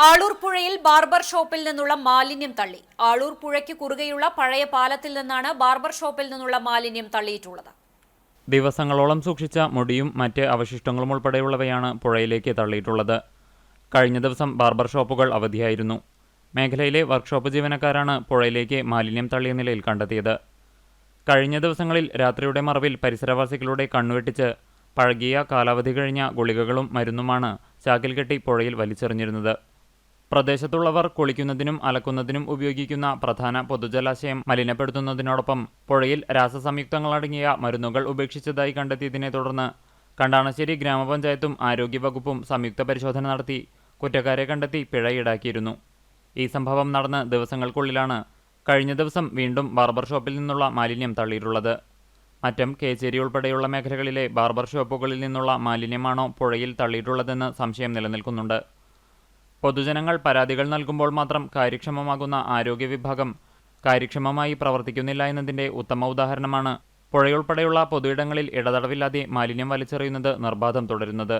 ആളൂർ പുഴയിൽ ബാർബർ ഷോപ്പിൽ നിന്നുള്ള മാലിന്യം തള്ളി. ആളൂർ പുഴയ്ക്ക് കുറുകെയുള്ള പഴയ പാലത്തിൽ നിന്നാണ് ബാർബർ ഷോപ്പിൽ നിന്നുള്ള മാലിന്യം തള്ളിയിട്ടുള്ളത്. ദിവസങ്ങളോളം സൂക്ഷിച്ച മുടിയും മറ്റ് അവശിഷ്ടങ്ങളും ഉൾപ്പെടെയുള്ളവയാണ് പുഴയിലേക്ക് തള്ളിയിട്ടുള്ളത്. കഴിഞ്ഞ ദിവസം ബാർബർ ഷോപ്പുകൾ അവധിയായിരുന്നു. മേഖലയിലെ വർക്ക്ഷോപ്പ് ജീവനക്കാരാണ് പുഴയിലേക്ക് മാലിന്യം തള്ളിയ നിലയിൽ കണ്ടെത്തിയത്. കഴിഞ്ഞ ദിവസങ്ങളിൽ രാത്രിയുടെ മറവിൽ പരിസരവാസികളുടെ കണ്ണുവെട്ടിച്ച് പഴകിയ കാലാവധി കഴിഞ്ഞ ഗുളികകളും മരുന്നുമാണ് ചാക്കിൽ കെട്ടി പുഴയിൽ വലിച്ചെറിഞ്ഞിരുന്നത്. പ്രദേശത്തുള്ളവർ കുളിക്കുന്നതിനും അലക്കുന്നതിനും ഉപയോഗിക്കുന്ന പ്രധാന പൊതുജലാശയം മലിനപ്പെടുത്തുന്നതിനോടൊപ്പം പുഴയിൽ രാസസംയുക്തങ്ങളടങ്ങിയ മരുന്നുകൾ ഉപേക്ഷിച്ചതായി കണ്ടെത്തിയതിനെ തുടർന്ന് കണ്ടാണശ്ശേരി ഗ്രാമപഞ്ചായത്തും ആരോഗ്യവകുപ്പും സംയുക്ത പരിശോധന നടത്തി കുറ്റക്കാരെ കണ്ടെത്തി പിഴ ഈടാക്കിയിരുന്നു. ഈ സംഭവം നടന്ന് ദിവസങ്ങൾക്കുള്ളിലാണ് കഴിഞ്ഞ ദിവസം വീണ്ടും ബാർബർ ഷോപ്പിൽ നിന്നുള്ള മാലിന്യം തള്ളിയിട്ടുള്ളത്. മറ്റം, കേച്ചേരി ഉൾപ്പെടെയുള്ള മേഖലകളിലെ ബാർബർ ഷോപ്പുകളിൽ നിന്നുള്ള മാലിന്യമാണോ പുഴയിൽ തള്ളിയിട്ടുള്ളതെന്ന് സംശയം നിലനിൽക്കുന്നുണ്ട്. പൊതുജനങ്ങൾ പരാതികൾ നൽകുമ്പോൾ മാത്രം കാര്യക്ഷമമാകുന്ന ആരോഗ്യ വിഭാഗം കാര്യക്ഷമമായി പ്രവർത്തിക്കുന്നില്ല എന്നതിൻ്റെ ഉത്തമ ഉദാഹരണമാണ് പുഴയുൾപ്പെടെയുള്ള പൊതുയിടങ്ങളിൽ ഇടതടവില്ലാതെ മാലിന്യം വലിച്ചെറിയുന്നത് നിർബാധം തുടരുന്നത്.